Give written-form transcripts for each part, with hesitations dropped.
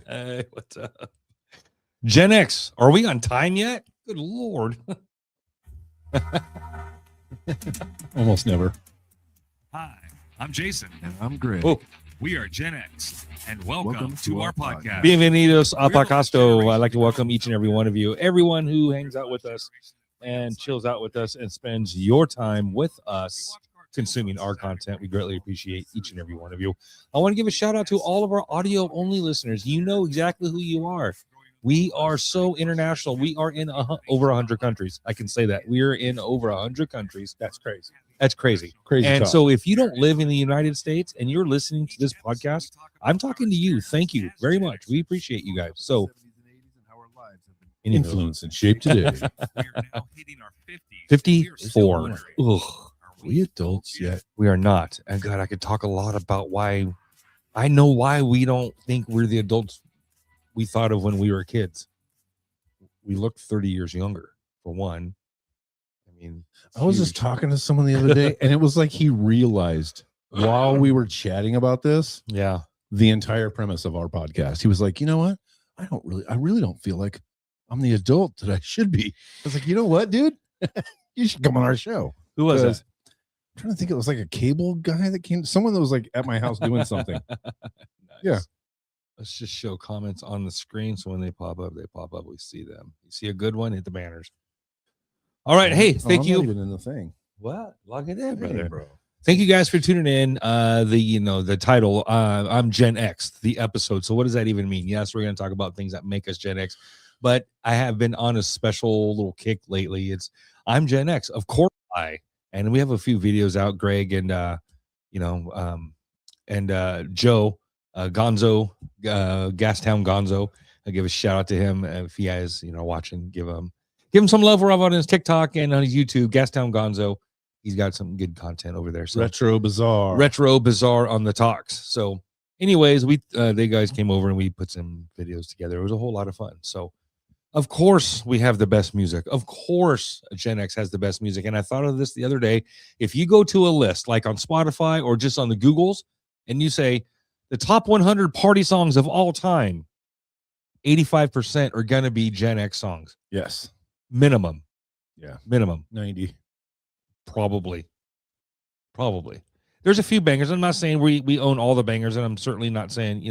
Hey, what's up? Gen X, are we on time yet? Good Lord. Almost never. Hi, I'm Jason. And I'm Greg. Oh, We are Gen X, and welcome to our podcast. bienvenidos a Podcasto. I'd like to welcome each and every one of you, everyone who hangs out with us and chills out with us and spends your time with us consuming our content. We greatly appreciate each and every one of you. I want to give a shout out to all of our audio only listeners. You know exactly who you are. We are so international. We are in over 100 countries. I can say that. We are in over 100 countries. That's crazy. That's crazy. Crazy. And talk. so if you don't live in the United States and you're listening to this podcast, I'm talking to you. Thank you very much. We appreciate you guys. So influence and shape today. We are now hitting our 50s. 54. Ugh, Are we adults yet? we are not. And God, I could talk a lot about why. I know why we don't think we're the adults we thought of when we were kids. We look 30 years younger, for one. I mean, I was just talking to someone the other day, and it was like he realized while we were chatting about this, yeah. the entire premise of our podcast. He was like, you know what? I really don't feel like I'm the adult that I should be. I was like, you know what, dude? You should come on our show. Who was that? I'm trying to think. It was like a cable guy that came. Someone that was like at my house doing something. Nice. Yeah. Let's just show comments on the screen. So when they pop up, we see them. You see a good one, hit the banners. All right. Hey, thank I'm you. Not even in the thing. What? Log it in, brother. Hey, bro. Thank you guys for tuning in. The title, I'm Gen X, the episode. So what does that even mean? Yes, we're going to talk about things that make us Gen X, but I have been on a special little kick lately. I'm Gen X, of course. And we have a few videos out, Greg and Joe Gonzo, Gastown Gonzo. I give a shout out to him if he guys watching. Give him some love. We're on his TikTok and on his YouTube, Gastown Gonzo. He's got some good content over there. So Retro Bizarre on the talks. So anyways, they guys came over and we put some videos together. It was a whole lot of fun. So of course we have the best music. Of course Gen X has the best music. And I thought of this the other day. If you go to a list like on Spotify or just on the Googles and you say the top 100 party songs of all time, 85% are going to be Gen X songs. Yes. Minimum. Yeah. Minimum. 90. Probably. There's a few bangers. I'm not saying we own all the bangers, and I'm certainly not saying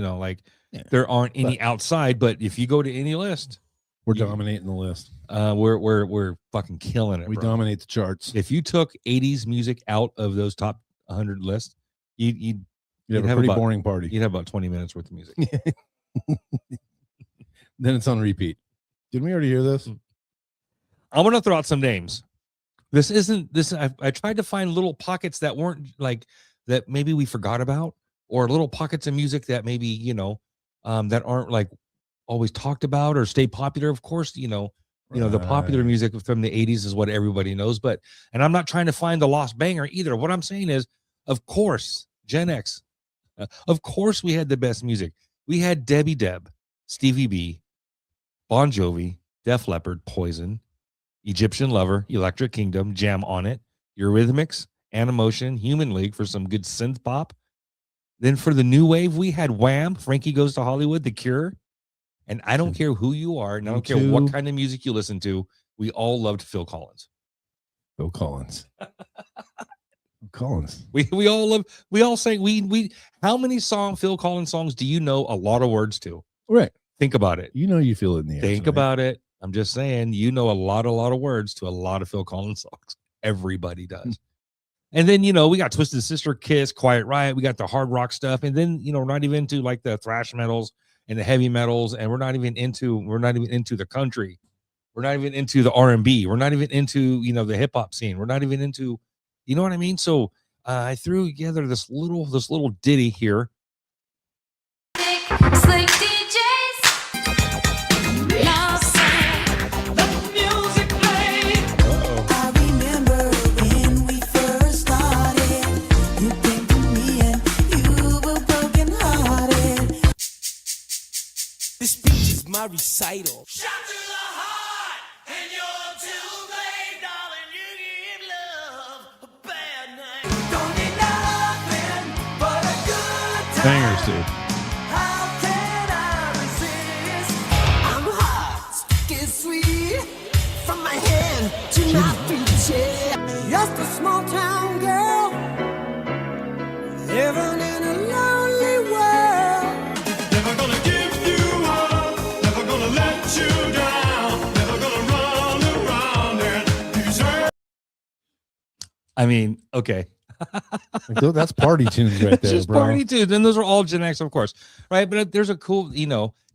there aren't any outside. But if you go to any list, we're dominating the list. We're fucking killing it. We bro. dominate the charts. If you took 80s music out of those top 100 lists, you'd have a pretty boring party. You'd have about 20 minutes worth of music. Then it's on repeat. Didn't we already hear this? I'm gonna throw out some names. This isn't this. I tried to find little pockets that weren't like that. Maybe we forgot about, or little pockets of music that maybe that aren't like always talked about or stay popular. Of course, the popular music from the 80s is what everybody knows. But and I'm not trying to find the lost banger either. What I'm saying is, of course, Gen X. Of course, we had the best music. We had Debbie Deb, Stevie B, Bon Jovi, Def Leppard, Poison, Egyptian Lover, Electric Kingdom, Jam on It, Eurythmics, Animotion, Human League for some good synth pop. Then for the new wave, we had Wham, Frankie Goes to Hollywood, The Cure. And I don't care who you are, and I don't care what kind of music you listen to. We all loved Phil Collins. Phil Collins. We all sang. We how many Phil Collins songs do you know a lot of words to? Right. Think about it. You feel it in the air. Think about it. I'm just saying, a lot of words to a lot of Phil Collins songs. Everybody does. And then, we got Twisted Sister, Kiss, Quiet Riot. We got the hard rock stuff. And then, we're not even into like the thrash metals and the heavy metals. And we're not even into the country. We're not even into the R&B. We're not even into, the hip hop scene. We're not even into, you know what I mean? So I threw together this little ditty here. Slick DJs, lost the music played. I remember when we first started. You came to me and you were broken hearted. This speech is my recital. Shot to the heart, and you're too late, darling. You give love a bad name. Don't need nothing but a good time. Bangers, dude. How to my future. Just a small town girl living in a lonely world. Never gonna give you up, never gonna let you down, never gonna run around and desert. I mean, okay. Like, that's party tunes right It's there, just bro. party tunes, and those are all Gen X, of course, right? But there's a cool,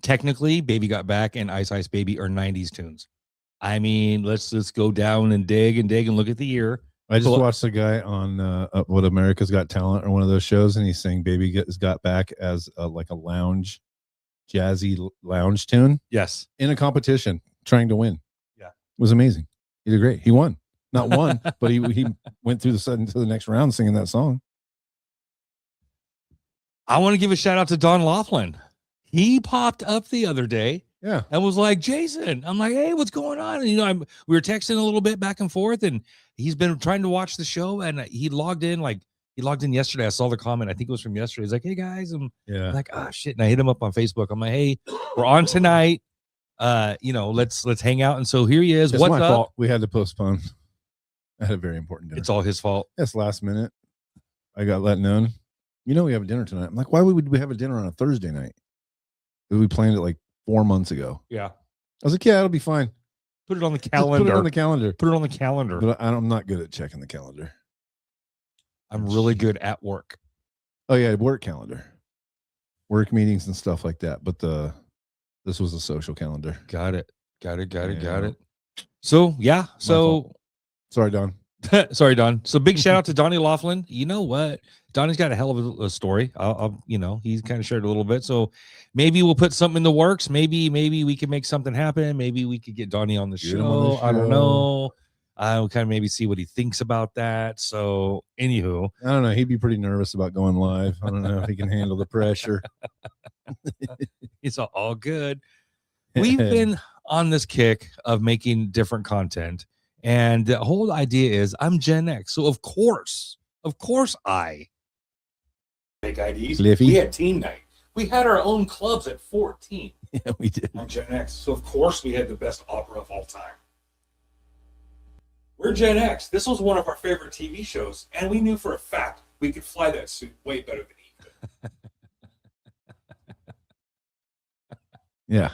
technically, Baby Got Back and Ice Ice Baby are '90s tunes. I mean, let's go down and dig and look at the year. I just Cool. watched a guy on what America's Got Talent or one of those shows, and he's saying "Baby Got Back" as like a jazzy lounge tune Yes, in a competition, trying to win. Yeah. It was amazing. He did great. He won, not won, but he went through to the next round singing that song. I want to give a shout out to Don Laughlin. He popped up the other day Yeah, and was like, Jason. I'm like, hey, what's going on? And we were texting a little bit back and forth, and he's been trying to watch the show, and he logged in yesterday. I saw the comment. I think it was from yesterday. He's like, hey guys, I'm yeah. like, oh shit. And I hit him up on Facebook. I'm like, hey, we're on tonight. Let's hang out. And so here he is. It's What's my up? fault. We had to postpone. I had a very important dinner. It's all his fault. Yes, last minute. I got let known. We have a dinner tonight. I'm like, why would we have a dinner on a Thursday night? We planned it like 4 months ago. Yeah. I was like, yeah, it'll be fine. Put it on the Just calendar. Put it on the calendar. Put it on the calendar. But I'm not good at checking the calendar. I'm really good at work. Oh yeah, work calendar, work meetings and stuff like that. But this was a social calendar. Got it. Got Yeah. it. So yeah. So Sorry, Don. sorry, Don. So big shout out to Donnie Laughlin. You know what? Donnie's got a hell of a story. He's kind of shared a little bit. So maybe we'll put something in the works. Maybe we can make something happen. Maybe we could get Donnie on the Get him on the show. I don't show. know. I'll kind of maybe see what he thinks about that. So anywho, I don't know. He'd be pretty nervous about going live. I don't know if he can handle the pressure. it's all good. We've been on this kick of making different content. And the whole idea is I'm Gen X. So of course I make IDs. Cliffy. We had teen night. We had our own clubs at 14. Yeah, we did. I'm Gen X. So of course we had the best opera of all time. We're Gen X. This was one of our favorite TV shows, and we knew for a fact we could fly that suit way better than he could. Yeah,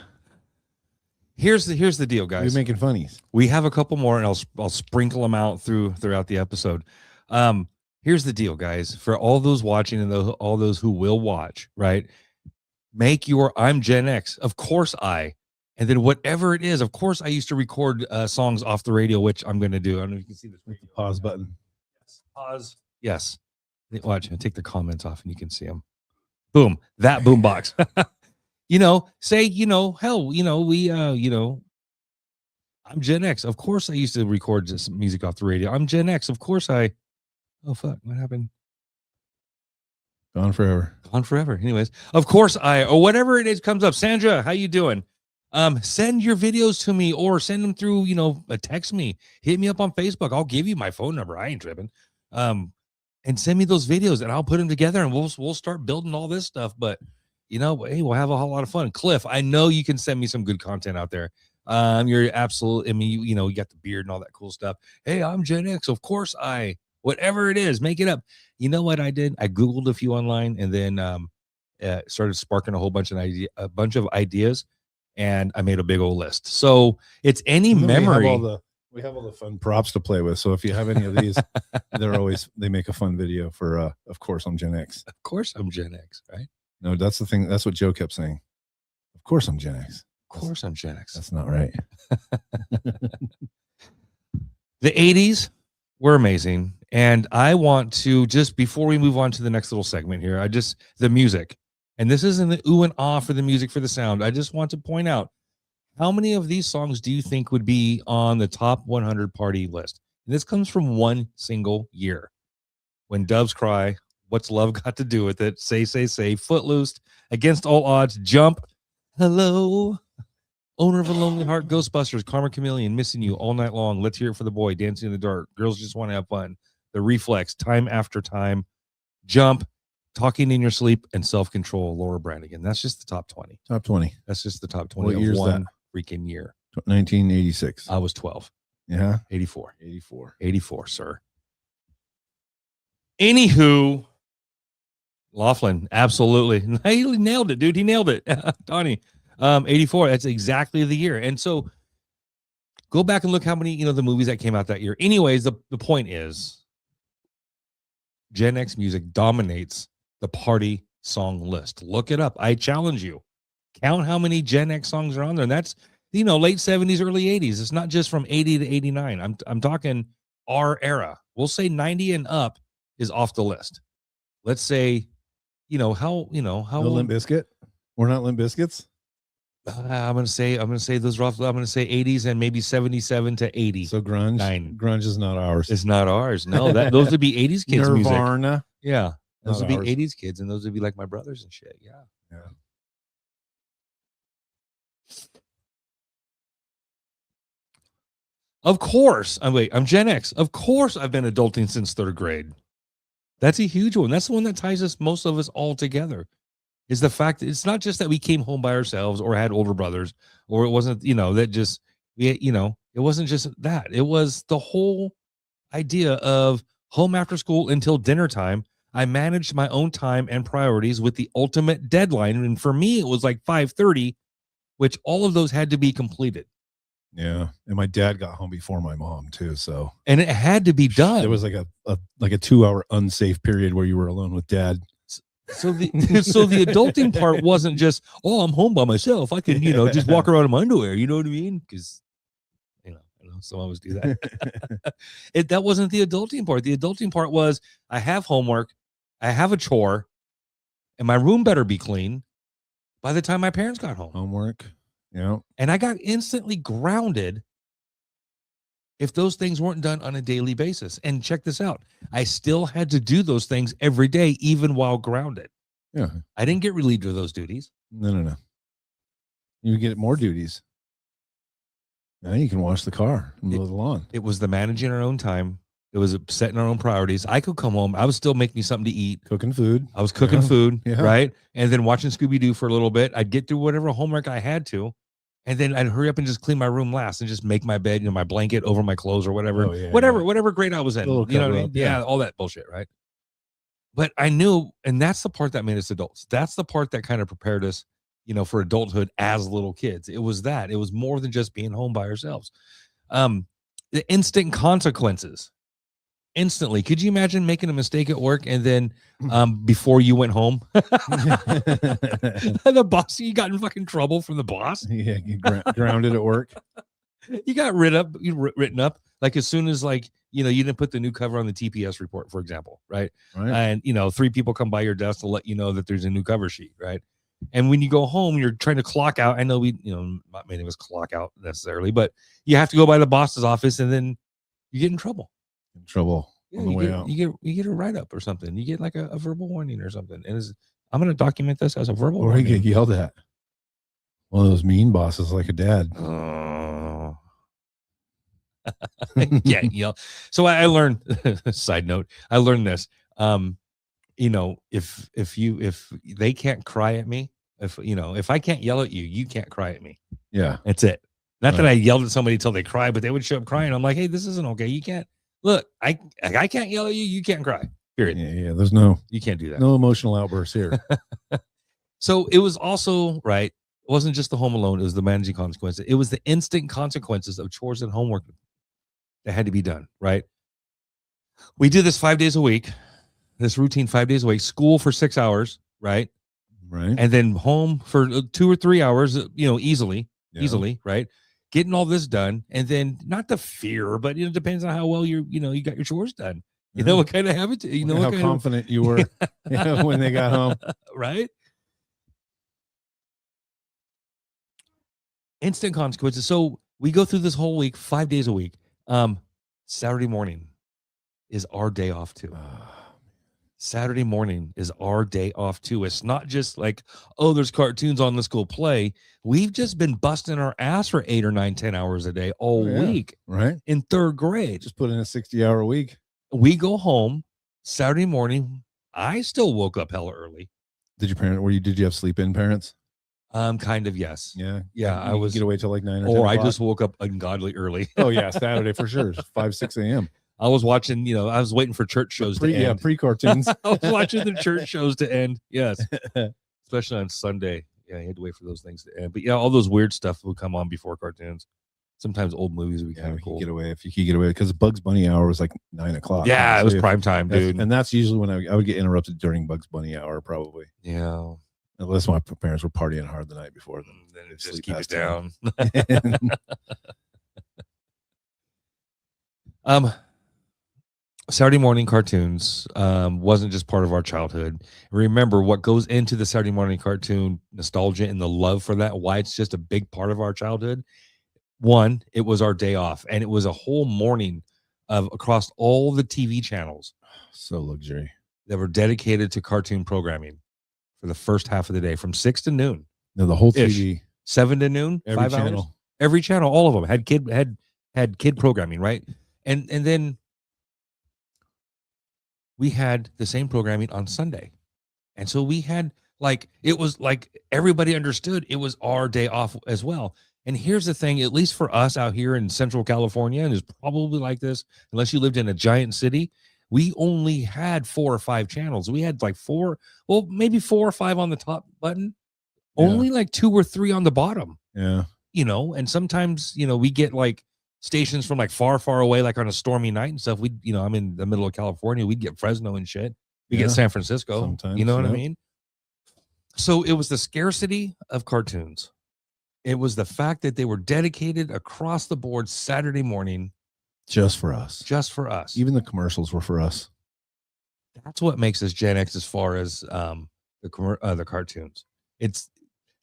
Here's the deal, guys. we're making funnies. We have a couple more, and I'll sprinkle them out throughout the episode. Here's the deal, guys. For all those watching and all those who will watch, right? Make your I'm Gen X. Of course and then whatever it is. Of course, I used to record songs off the radio, which I'm going to do. I don't know if you can see this. Hit the pause button. Yes. Pause. Yes. Watch. I take the comments off, and you can see them. Boom. That boom box. Say, hell, we, I'm Gen X. Of course, I used to record some music off the radio. I'm Gen X. Of course, oh, fuck. What happened? Gone forever. Gone forever. Anyways, of course, or whatever it is comes up. Sandra, how you doing? Send your videos to me or send them through, text me. Hit me up on Facebook. I'll give you my phone number. I ain't tripping. And send me those videos and I'll put them together and we'll start building all this stuff. But hey, we'll have a whole lot of fun. Cliff, I know you can send me some good content out there. You're absolutely, you got the beard and all that cool stuff. Hey, I'm Gen X. Of course, whatever it is, make it up. You know what I did? I Googled a few online and then started sparking a bunch of ideas, and I made a big old list. So it's any memory. We have all the fun props to play with. So if you have any of these, they make a fun video for of course I'm Gen X. Of course I'm Gen X, right? No, that's the thing. That's what Joe kept saying. Of course I'm Gen X. Of course I'm Gen X. That's not right. The 80s were amazing. And I want to, just before we move on to the next little segment here, the music, and this isn't the ooh and ah for the music, for the sound. I just want to point out, how many of these songs do you think would be on the top 100 party list? And this comes from one single year. When Doves Cry, What's Love Got to Do with It? Say, Footloose, Against All Odds, Jump, Hello, Owner of a Lonely Heart, Ghostbusters, Karma Chameleon, Missing You, All Night Long, Let's Hear It for the Boy, Dancing in the Dark, Girls Just Want to Have Fun, The Reflex, Time After Time, Jump, Talking in Your Sleep, and Self-Control, Laura Branigan. That's just the top 20. Top 20. That's just the top 20 What year's of one freaking year. 1986. I was 12. Yeah. 84. 84. 84, sir. Anywho, Laughlin, absolutely. He nailed it, dude. He nailed it. Donnie, 84. That's exactly the year. And so go back and look how many, the movies that came out that year. Anyways, the point is Gen X music dominates the party song list. Look it up. I challenge you. Count how many Gen X songs are on there. And that's, late 70s, early 80s. It's not just from 80 to 89. I'm talking our era. We'll say 90 and up is off the list. Let's say, how No Limp Bizkit? We're not Limp Bizkits? I'm gonna say those rough. I'm gonna say 80s and maybe 77 to 80. So grunge. Grunge is not ours. It's not ours. No, those would be 80s kids. Nirvana. Music. Yeah, those Not would ours. be 80s kids, and those would be like my brothers and shit. Yeah. Yeah. Of course, I'm Gen X. Of course, I've been adulting since 3rd grade. That's a huge one. That's the one that ties us, most of us, all together. Is the fact that it's not just that we came home by ourselves or had older brothers, or it wasn't, that just it wasn't just that. It was the whole idea of home after school until dinner time. I managed my own time and priorities with the ultimate deadline. And for me, it was like 5:30, which all of those had to be completed. Yeah. And my dad got home before my mom too. So And it had to be done. there was like a 2-hour unsafe period where you were alone with dad. So the adulting part wasn't just, I'm home by myself. I can, just walk around in my underwear. You know what I mean? Because, some of us do that. That wasn't the adulting part. The adulting part was I have homework, I have a chore, and my room better be clean by the time my parents got home. Homework. Yeah. And I got instantly grounded if those things weren't done on a daily basis. And check this out. I still had to do those things every day, even while grounded. Yeah. I didn't get relieved of those duties. No. You get more duties. Now you can wash the car and mow the lawn. It was the managing our own time. It was setting our own priorities. I could come home. I was still making something to eat. Cooking food. I was cooking food, Yeah. right? And then watching Scooby-Doo for a little bit. I'd get through whatever homework I had to. And then I'd hurry up and just clean my room last and just make my bed, my blanket over my clothes or whatever. Oh, yeah, whatever grade I was in. Little You know what I cover mean? up, Yeah, yeah. all that bullshit, right? But I knew, and that's the part that made us adults. That's the part that kind of prepared us, for adulthood as little kids. It was that. It was more than just being home by ourselves. The instant consequences. Instantly. Could you imagine making a mistake at work and then before you went home, the boss, you got in fucking trouble from the boss? Yeah, you grounded at work. You got written up like as soon as you didn't put the new cover on the TPS report, for example, right? Right. And 3 people come by your desk to let you know that there's a new cover sheet, right? And when you go home, you're trying to clock out. I know not many of us clock out necessarily, but you have to go by the boss's office and then you get in trouble. In trouble Yeah, on the way out. you get a write-up or something. You get like a verbal warning or something. And I'm going to document this as a verbal Or you warning. get yelled at. One of those mean bosses like a dad. Yeah, So I learned, side note, I learned this. If they can't cry at me, if I can't yell at you, you can't cry at me. Yeah. That's it. Not that Right. I yelled at somebody till they cry, but they would show up crying. I'm like, hey, this isn't okay. You can't look. I can't yell at you. You can't cry. Period. Yeah. There's no You can't do that. emotional outbursts here. So it was also right. It wasn't just the home alone. It was the managing consequences. It was the instant consequences of chores and homework that had to be done. Right. We did this 5 days a week. This routine 5 days a week. School for 6 hours. Right. Right. And then home for 2 or 3 hours. Easily. Yeah. Easily. Right. Getting all this done, and then not the fear, but it depends on how well you got your chores done. You know what kind of habit, How what kind confident you were when they got home. right? Instant consequences. So we go through this whole week, 5 days a week. Saturday morning is our day off too. Saturday morning is our day off too. It's not just like, there's cartoons on, let's go play. We've just been busting our ass for 8 or 9, 10 hours a day all week Right. in 3rd grade. Just put in a 60-hour week. We go home Saturday morning. I still woke up hella early. Did you have sleep-in parents? Kind of, yes. Yeah. Yeah, I You was, get away till like 9 or 10 or I o'clock? just woke up ungodly early. Oh yeah, Saturday for sure. 5, 6 a.m. I was watching, I was waiting for church shows to end. Pre-cartoons. I was watching the church shows to end. Yes. Especially on Sunday. Yeah, you had to wait for those things to end. But yeah, all those weird stuff would come on before cartoons. Sometimes old movies would be Yeah, kind we of could cool. get away if you could get away, because Bugs Bunny hour was like 9 o'clock. Yeah, it was So prime time, dude. and that's usually when I would get interrupted during Bugs Bunny hour, probably, Yeah. unless my parents were partying hard the night before. Then They'd just sleep keep it past 10. down. Saturday morning cartoons wasn't just part of our childhood. Remember what goes into the Saturday morning cartoon nostalgia and the love for that, why it's just a big part of our childhood. One, it was our day off, and it was a whole morning of across all the TV channels So luxury. that were dedicated to cartoon programming for the first half of the day from 6 to noon, No, the whole Ish. TV, 7 to noon, every 5 hours. channel. Every channel, all of them had kid programming, right? And then we had the same programming on Sunday. And so we had it was like everybody understood it was our day off as well. And here's the thing, at least for us out here in Central California, and it's probably like this unless you lived in a giant city, we only had 4 or 5 channels. We had maybe 4 or 5 on the top button, Yeah. only like 2 or 3 on the bottom, Yeah. and sometimes, we get like stations from like far, far away, like on a stormy night and stuff. I'm in the middle of California. We'd get Fresno and shit. We Yeah. get San Francisco. Sometimes, You know what I yep. mean? So it was the scarcity of cartoons. It was the fact that they were dedicated across the board Saturday morning Just for us. just for us. Even the commercials were for us. That's what makes us Gen X as far as the cartoons. It's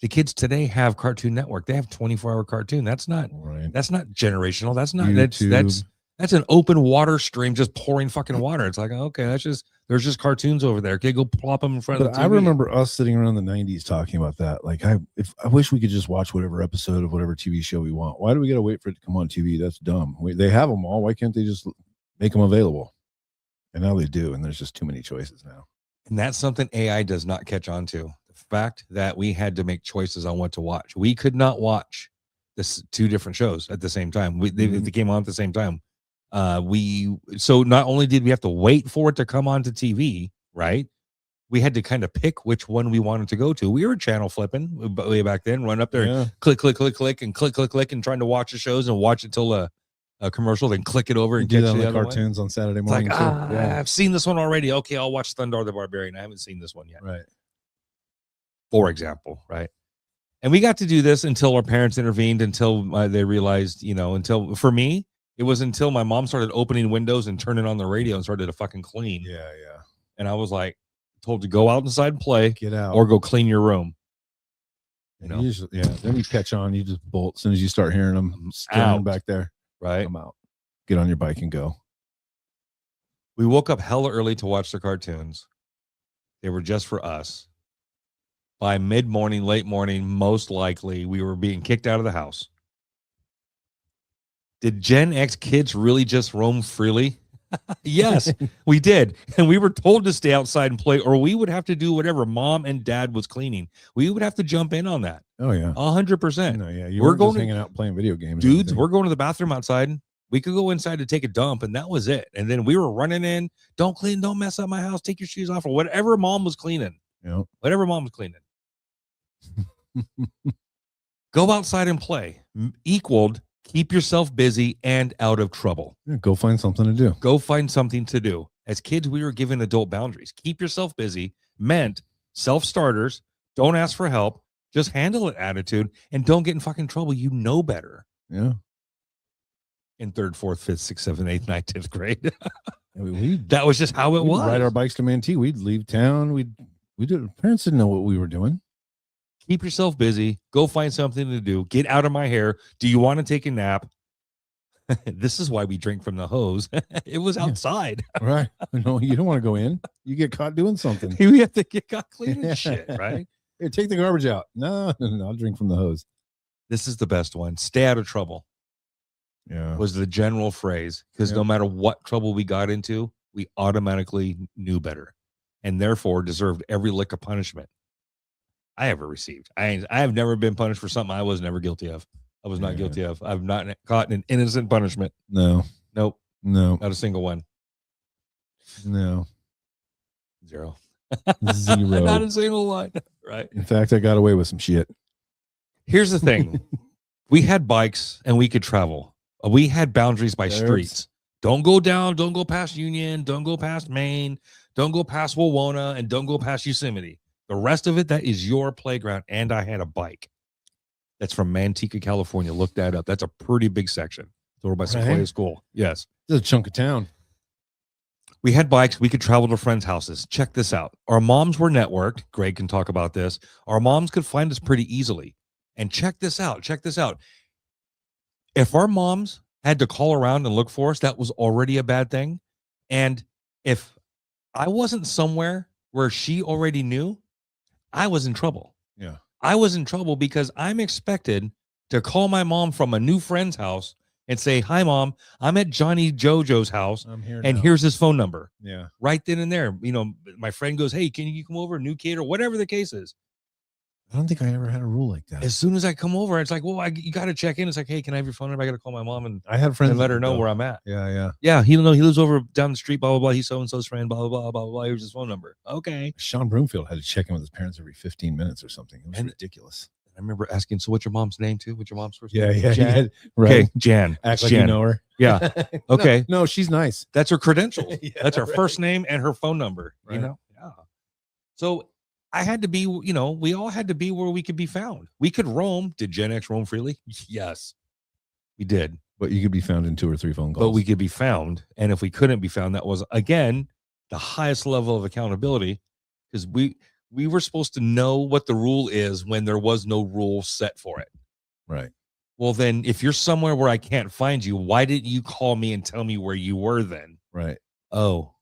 the kids today have Cartoon Network. They have 24-hour cartoon. That's not Right. generational. That's not YouTube. that's an open water stream just pouring fucking water. It's like, okay, there's just cartoons over there. Okay, go plop them in front of But the I TV. remember us sitting around the 90s talking about that. Like, I wish we could just watch whatever episode of whatever TV show we want. Why do we got to wait for it to come on TV? That's dumb. They have them all. Why can't they just make them available? And now they do. And there's just too many choices now. And that's something AI does not catch on to. The fact that we had to make choices on what to watch. We could not watch this 2 different shows at the same time. They came on at the same time. So not only did we have to wait for it to come onto TV, right? We had to kind of pick which one we wanted to go to. We were channel flipping way back then, run up there, Yeah. click, click, click, click, and click, click, click, and trying to watch the shows and watch it till a commercial, then click it over We and do catch that on the the other one. cartoons on Saturday It's morning. like, too. Yeah. I've seen this one already. Okay, I'll watch Thundar the Barbarian. I haven't seen this one yet, Right. for example, right? And we got to do this until our parents intervened, until they realized, until for me, it was until my mom started opening windows and turning on the radio and started to fucking clean. Yeah. And I was like, told to go out inside and play Get out. or go clean your room. And usually, yeah. Then you catch on. You just bolt as soon as you start hearing them staring out. back there. Right. I'm out. Get on your bike and go. We woke up hella early to watch the cartoons. They were just for us. By mid-morning, late morning, most likely we were being kicked out of the house. Did Gen X kids really just roam freely? Yes, we did. And we were told to stay outside and play, or we would have to do whatever mom and dad was cleaning. We would have to jump in on that. Oh yeah. 100%. No, yeah. You We're weren't going just to- hanging out playing video games. or Dudes, anything. we're going to the bathroom outside. We could go inside to take a dump, and that was it. And then we were running in. Don't clean, don't mess up my house. Take your shoes off, or whatever mom was cleaning. Yep. Whatever mom was cleaning. Go outside and play. Equaled, keep yourself busy and out of trouble. Yeah, go find something to do. Go find something to do. As kids, we were given adult boundaries. Keep yourself busy meant self-starters. Don't ask for help. Just handle it attitude, and don't get in fucking trouble. You know better. Yeah. In 3rd, 4th, 5th, 6th, 7th, 8th, 9th, 10th grade. We That was just how it we'd was. ride our bikes to Manatee. We'd leave town. We did. Parents didn't know what we were doing. Keep yourself busy. Go find something to do. Get out of my hair. Do you want to take a nap? This is why we drink from the hose. It was Yeah. outside. Right. No, you don't want to go in. You get caught doing something. We have to get got clean and shit, right? Here, take the garbage out. No, I'll drink from the hose. This is the best one. Stay out of trouble Yeah. was the general phrase, because Yeah. no matter what trouble we got into, we automatically knew better and therefore deserved every lick of punishment. I ever received. I have never been punished for something I was never guilty of. I was not Yeah. guilty of. I've not caught an innocent punishment. No, Nope, no, not a single one. no. Zero. Zero. Not a single one. Right. In fact, I got away with some shit. Here's the thing. We had bikes and we could travel. We had boundaries by There's- streets. Don't go down. Don't go past Union. Don't go past Maine. Don't go past Wawona, and don't go past Yosemite. The rest of it, that is your playground. And I had a bike. That's from Manteca, California. Look that up. That's a pretty big section. It's over by Sequoia Right. School. Yes. This is a chunk of town. We had bikes. We could travel to friends' houses. Check this out. Our moms were networked. Greg can talk about this. Our moms could find us pretty easily. And check this out. Check this out. If our moms had to call around and look for us, that was already a bad thing. And if I wasn't somewhere where she already knew, I was in trouble. Yeah. I was in trouble because I'm expected to call my mom from a new friend's house and say, "Hi, Mom, I'm at Johnny Jojo's house, I'm here and now. here's his phone number." Yeah. Right then and there. You know, my friend goes, "Hey, can you come over? New kid," or whatever the case is. I don't think I ever had a rule like that. As soon as I come over, it's like, well, you got to check in. It's like, hey, can I have your phone number? I got to call my mom and I had friends let her that know did where that. I'm at. Yeah, yeah. Yeah, he lives over down the street, blah, blah, blah. He's so-and-so's friend, blah, blah, blah, blah, blah. Here's his phone number. Okay. Sean Broomfield had to check in with his parents every 15 minutes or something. It was And- ridiculous. I remember asking, so what's your mom's name too? What's your mom's first Yeah, name? yeah, Jan? yeah. Right. Okay, Jan. Act It's like Jan. you know her. Yeah. No, Okay. No, she's nice. That's her credentials. Yeah, That's her right. first name and her phone number, Right. you know? Yeah. So I had to be, you know, we all had to be where we could be found. We could roam. Did Gen X roam freely? Yes, we did. But you could be found in 2 or 3 phone calls. But we could be found. And if we couldn't be found, that was, again, the highest level of accountability because we were supposed to know what the rule is when there was no rule set for it. Right. Well, then if you're somewhere where I can't find you, why didn't you call me and tell me where you were then? Right. Oh,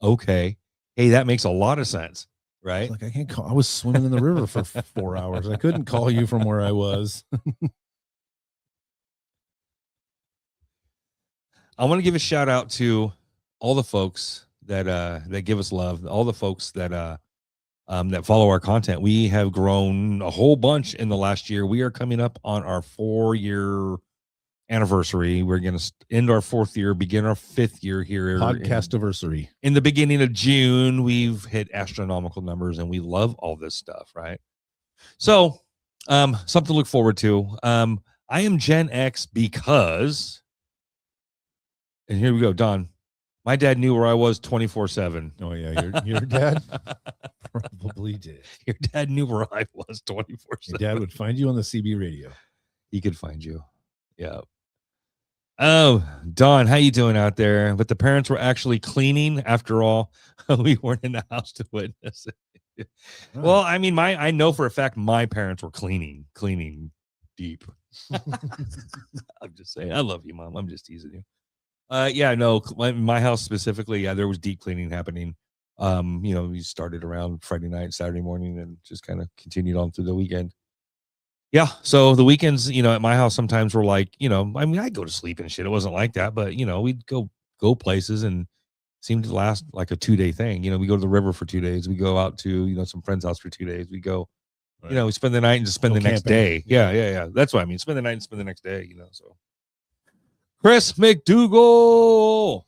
okay. Hey, that makes a lot of sense, right? Like I can't call. I was swimming in the river for 4 hours. I couldn't call you from where I was. I want to give a shout out to all the folks that give us love, all the folks that that follow our content. We have grown a whole bunch in the last year. We are coming up on our 4-year anniversary. We're going to end our 4th year, begin our 5th year here. Podcast anniversary. In the beginning of June. We've hit astronomical numbers, and we love all this stuff, right? So, something to look forward to. I am Gen X because, and here we go, Don. My dad knew where I was 24/7. Oh yeah, your dad probably did. Your dad knew where I was 24/7. Your dad would find you on the CB radio. He could find you. Yeah. Oh, Don, how you doing out there? But the parents were actually cleaning after all. We weren't in the house to witness it. Well, I mean, I know for a fact my parents were cleaning deep. I'm just saying, I love you, Mom. I'm just teasing you. Yeah, no, my house specifically, yeah, there was deep cleaning happening. You know, we started around Friday night, Saturday morning, and just kind of continued on through the weekend. Yeah, so the weekends, you know, at my house sometimes were like, you know, I mean, I go to sleep and shit. It wasn't like that, but you know, we'd go places and seemed to last like a 2-day thing. You know, we go to the river for 2 days. We go out to, you know, some friend's house for 2 days. We go, you know, we spend the night and just spend Go the next camping. day. Yeah. That's what I mean. Spend the night and spend the next day, you know, so. Chris McDougal.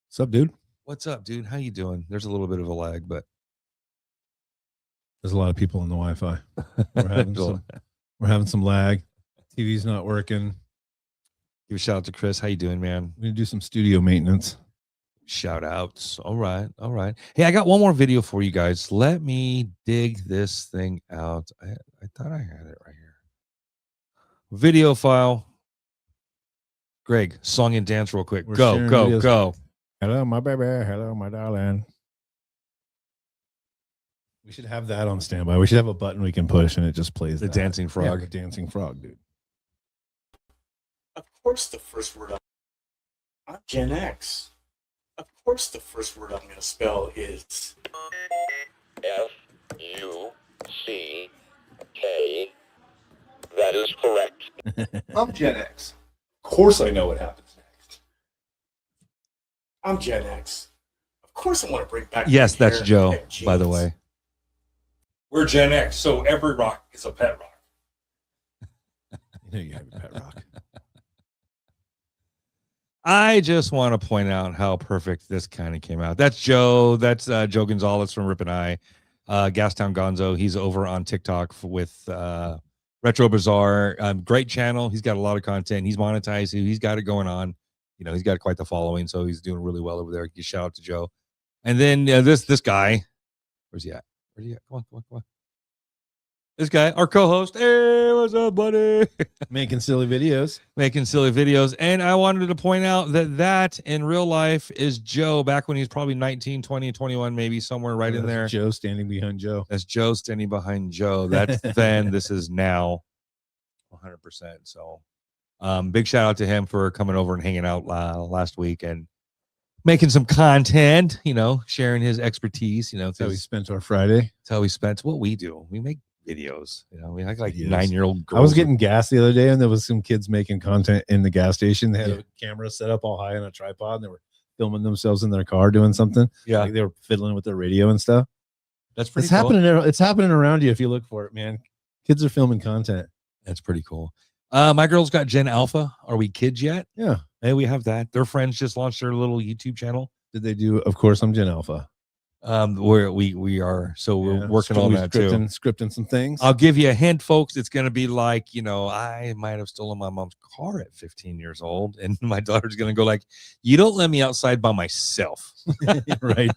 What's up, dude? What's up, dude? How you doing? There's a little bit of a lag, but There's a lot of people on the Wi-Fi. We're having some lag. TV's not working. give a shout out to Chris. How you doing, man? We're gonna do some studio maintenance. Shout outs. All right. Hey, I got one more video for you guys. Let me dig this thing out. I thought I had it right here. Video file. Greg, song and dance real quick. We're Go. sharing videos. Hello, my baby. Hello, my darling. We should have that on standby. We should have a button we can push and it just plays The that. dancing frog. Yeah, the dancing frog, dude. Of course, the first word I'm Gen X. Of course, the first word I'm going to spell is F-U-C-K. That is correct. I'm Gen X. Of course, I know what happens next. I'm Gen X. Of course, I want to bring back. Yes, my that's hair Joe, and by the jeans. way. We're Gen X, so every rock is a pet rock. You know you have a pet rock. I just want to point out how perfect this kind of came out. That's Joe. That's Joe Gonzalez from Rip and I. Gastown Gonzo. He's over on TikTok with Retro Bazaar. Great channel. He's got a lot of content. He's monetized. He's got it going on. You know, he's got quite the following, so he's doing really well over there. Give shout out to Joe. And then this guy, where's he at? Where's he at? Come on. This guy, our co-host. Hey, what's up, buddy? Making silly videos. And I wanted to point out that in real life is Joe back when he's probably 19, 20, 21, maybe somewhere right in there. Joe standing behind Joe. That's Joe standing behind Joe. That's then. This is now 100%. So big shout out to him for coming over and hanging out last week and making some content, you know, sharing his expertise, you know. That's how we spent our Friday. That's how we spent what we do. We make videos, you know. We act like Videos. 9-year-old girls. I was getting gas the other day, and there was some kids making content in the gas station. They had a camera set up all high on a tripod, and they were filming themselves in their car doing something. Yeah, like they were fiddling with their radio and stuff. That's pretty It's cool. happening. It's happening around you if you look for it, man. Kids are filming content. That's pretty cool. My girl's got Gen Alpha. Are we kids yet? Yeah. Hey, we have that. Their friends just launched their little YouTube channel. Did they do? Of course, I'm Gen Alpha. Where we are, so we're working on that too. Scripting some things. I'll give you a hint, folks. It's going to be like, you know, I might have stolen my mom's car at 15 years old, and my daughter's going to go like, "You don't let me outside by myself." Right.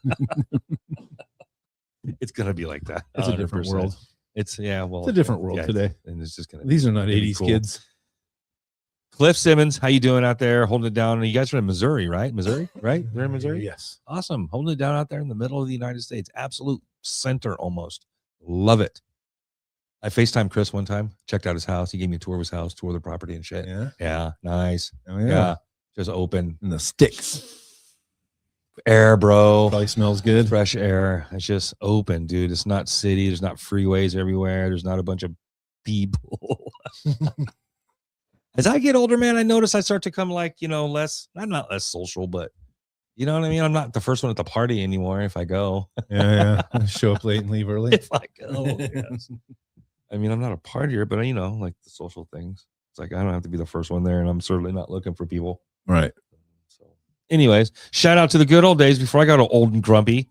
It's going to be like that. It's a different 100%. world. It's well, It's a different world today. and it's just going to. These are not Pretty 80s cool. kids. Cliff Simmons, how you doing out there? Holding it down. You guys are in Missouri, right? Missouri, right? They're in Missouri. Yes. Awesome. Holding it down out there in the middle of the United States. Absolute center almost. Love it. I FaceTimed Chris one time, checked out his house. He gave me a tour of his house, tour of the property and shit. Yeah. Yeah. Nice. Oh Yeah. Just open. And the sticks. Air, bro. Probably smells good. Fresh air. It's just open, dude. It's not city. There's not freeways everywhere. There's not a bunch of people. As I get older, man, I notice I start to come like, you know, I'm not less social, but you know what I mean? I'm not the first one at the party anymore if I go. Yeah. Show up late and leave early. If I go. Yes. I mean, I'm not a partier, but you know, like the social things. It's like I don't have to be the first one there, and I'm certainly not looking for people. Right. So, anyways, shout out to the good old days before I got old and grumpy.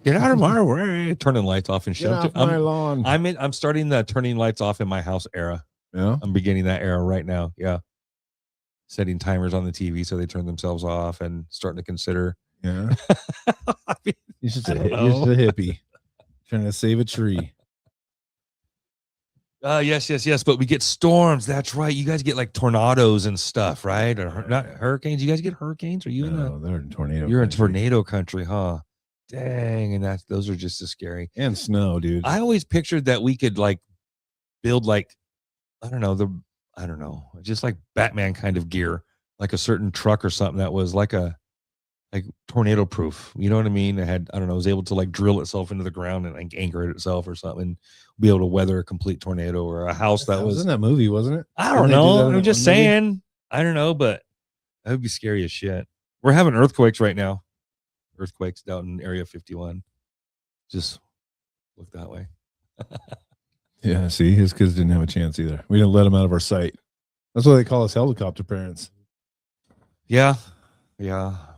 Get out of my way. Turning lights off and shit. Get off my lawn. I'm starting the turning lights off in my house era. Yeah. I'm beginning that era right now. Yeah. Setting timers on the TV so they turn themselves off and starting to consider. Yeah. I mean, You're just I a don't know. hippie trying to save a tree. Yes. But we get storms. That's right. You guys get like tornadoes and stuff, right? Or not hurricanes. You guys get hurricanes? Are you in No, they're in tornado. You're in country. tornado country, huh? Dang. And those are just as scary. And snow, dude. I always pictured that we could like build like, just like Batman kind of gear, like a certain truck or something that was like tornado proof. You know what I mean? It had, was able to like drill itself into the ground and like anchor it itself or something, be able to weather a complete tornado, or a house that was in that movie, wasn't it? I don't Didn't they do that know. in I'm that just one movie? saying. I don't know, but that would be scary as shit. We're having earthquakes right now. Earthquakes down in Area 51. Just look that way. Yeah, see, his kids didn't have a chance either. We didn't let them out of our sight. That's why they call us helicopter parents. Yeah.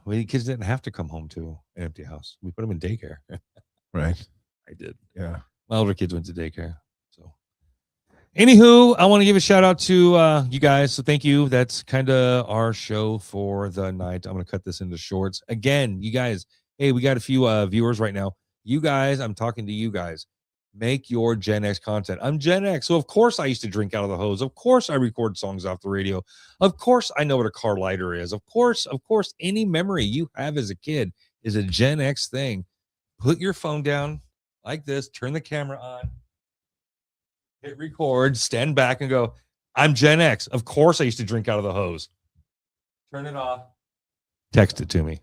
We kids didn't have to come home to an empty house. We put them in daycare. Right. I did. Yeah. My older kids went to daycare. So, anywho, I want to give a shout out to you guys. So, thank you. That's kind of our show for the night. I'm going to cut this into shorts. Again, you guys, hey, we got a few viewers right now. You guys, I'm talking to you guys. Make your Gen X content. I'm Gen X. So, of course, I used to drink out of the hose. Of course, I record songs off the radio. Of course, I know what a car lighter is. Of course, any memory you have as a kid is a Gen X thing. Put your phone down like this, turn the camera on, hit record, stand back and go, I'm Gen X. Of course, I used to drink out of the hose. Turn it off. Text it to me.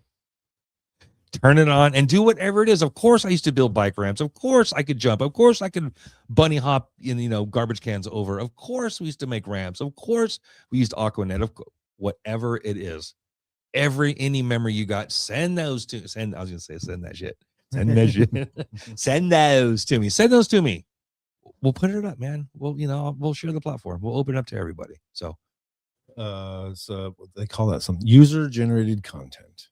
Turn it on and do whatever it is. Of course, I used to build bike ramps. Of course, I could jump. Of course, I could bunny hop in, garbage cans over. Of course, we used to make ramps. Of course, we used Aquanet. Whatever it is, any memory you got, send those to. Send that shit. Send that shit. Send those to me. Send those to me. we'll put it up, man. We'll share the platform. We'll open it up to everybody. So What they call that, some user generated content.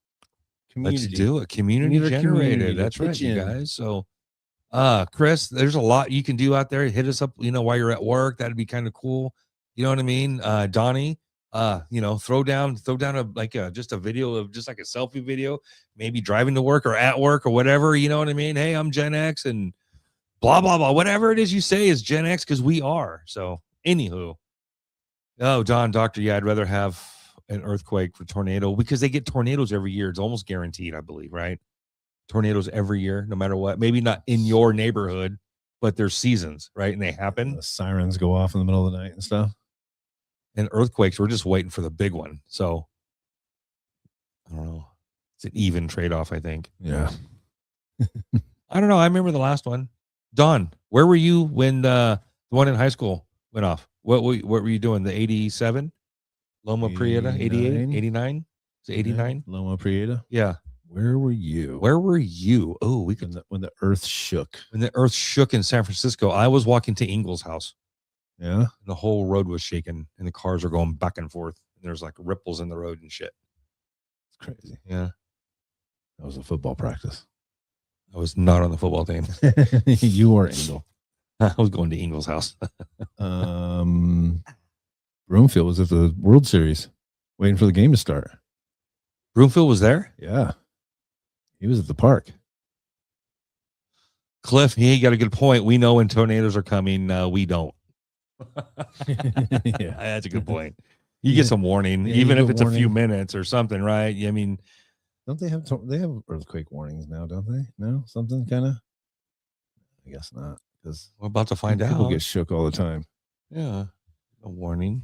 let's do it. Community Community generated. to That's right, pitch you in. guys. So Chris, there's a lot you can do out there. Hit us up, while you're at work. That'd be kind of cool. You know what I mean? Donnie, throw down just a video of just like a selfie video, maybe driving to work or at work or whatever. You know what I mean? Hey, I'm Gen X and blah blah blah. Whatever it is you say is Gen X because we are. So anywho. Oh, Don, doctor, yeah, I'd rather have an earthquake for tornado because they get tornadoes every year. It's almost guaranteed, I believe, right? Tornadoes every year, no matter what. Maybe not in your neighborhood, but there's seasons, right? And they happen. The sirens go off in the middle of the night and stuff. And earthquakes, we're just waiting for the big one. So I don't know. It's an even trade-off, I think. Yeah. I don't know. I remember the last one. Don, where were you when the one in high school went off? What were you doing? The 87? Loma Prieta? 88? 89? Is it 89? Loma Prieta. Yeah. Where were you? Where were you? Oh, we could When the earth shook. when the earth shook in San Francisco. I was walking to Ingalls' house. Yeah. And the whole road was shaking and the cars are going back and forth. And there's like ripples in the road and shit. It's crazy. Yeah. That was a football practice. I was not on the football team. You were Engel. I was going to Ingalls' house. Broomfield was at the World Series waiting for the game to start. Broomfield was there? Yeah. He was at the park. Cliff, he got a good point. We know when tornadoes are coming. We don't. Yeah. That's a good point. You get some warning, Yeah, you even if get it's a few warning. minutes or something, right? I mean, Don't they have they have earthquake warnings now, don't they? No? Something kind of? I guess not. Because we're about to find people out. get shook all the time. Yeah. A warning.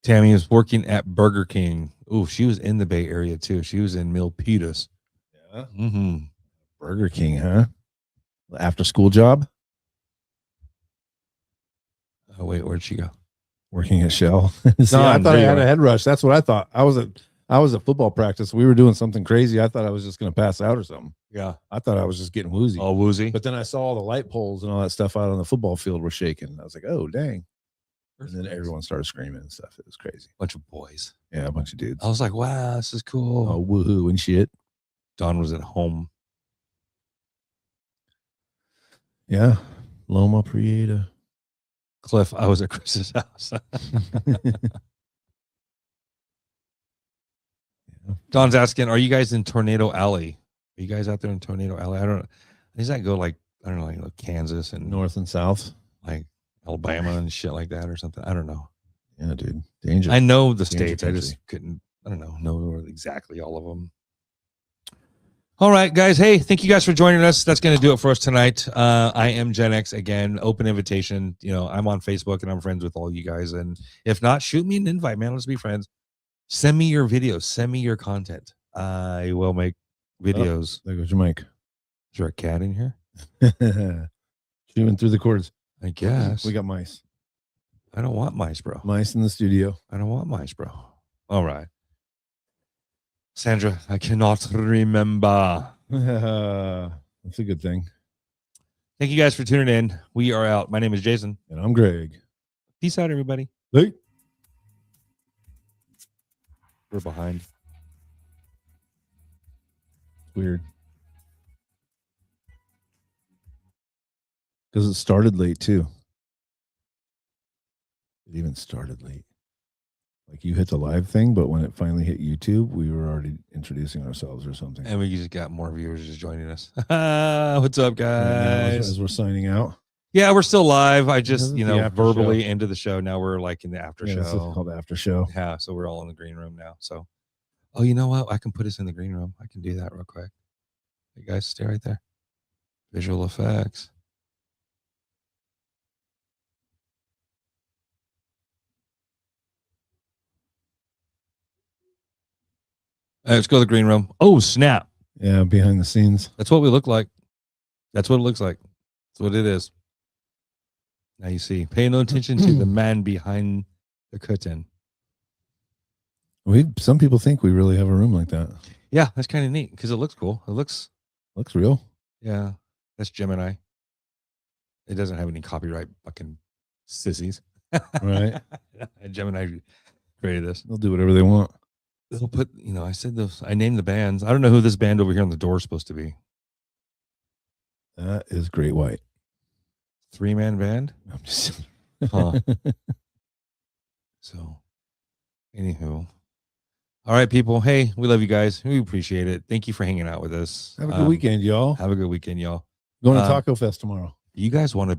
Tammy is working at Burger King. Oh, she was in the Bay Area too. She was in Milpitas. Yeah. Mm-hmm. Burger King, huh? After school job? Oh, wait, where'd she go? Working at Shell. See, I Don, thought I there you had are. a head rush. That's what I thought. I was at football practice. We were doing something crazy. I thought I was just going to pass out or something. Yeah. I thought I was just getting woozy. All woozy. But then I saw all the light poles and all that stuff out on the football field were shaking. I was like, oh, dang. And then everyone started screaming and stuff. It was crazy. Bunch of boys. Yeah, a bunch of dudes. I was like, wow, this is cool. Oh, woohoo and shit. Don was at home. Yeah. Loma Prieta. Cliff, I was at Chris's house. Don's asking, are you guys in Tornado Alley? Are you guys out there in Tornado Alley? I don't know. Does that go like Kansas and North and south. like Alabama and shit like that or something? I don't know. Yeah, dude. Danger. I know the Danger states. I just country. couldn't, I don't know exactly all of them. All right, guys. Hey, thank you guys for joining us. That's going to do it for us tonight. I am Gen X again. Open invitation. I'm on Facebook and I'm friends with all you guys. And if not, shoot me an invite, man. Let's be friends. Send me your videos. Send me your content. I will make videos. There goes your mic. Is there a cat in here? Chewing through the cords. I guess. We got mice. I don't want mice, bro. Mice in the studio. I don't want mice, bro. All right. Sandra, I cannot remember. That's a good thing. Thank you guys for tuning in. We are out. My name is Jason. And I'm Greg. Peace out, everybody. Hey. We're behind. Weird. Because it started late too. It even started late. Like you hit the live thing, but when it finally hit YouTube, we were already introducing ourselves or something. And we just got more viewers just joining us. What's up, And now, guys? as we're signing out. Yeah, we're still live. I This just, is the after verbally show. ended the show. Now we're like in the after Yeah, this is show. called the after show. Yeah, so we're all in the green room now. So, oh, you know what? I can put us in the green room. I can do that real quick. You guys stay right there. Visual effects. Let's go to the green room. Oh, snap. Yeah, behind the scenes. That's what we look like. That's what it looks like. That's what it is. Now you see. Pay no attention to the man behind the curtain. Some people think we really have a room like that. Yeah, that's kind of neat because it looks cool. It looks Looks real. Yeah, that's Gemini. It doesn't have any copyright, fucking sissies. Right. Gemini created this. They'll do whatever they want. They'll put, I said those. I named the bands. I don't know who this band over here on the door is supposed to be. That is Great White. 3-man band. I'm just Huh. So, anywho. All right, people. Hey, we love you guys. We appreciate it. Thank you for hanging out with us. have a good weekend, y'all. Have a good weekend, y'all. Going to Taco Fest tomorrow. You guys want to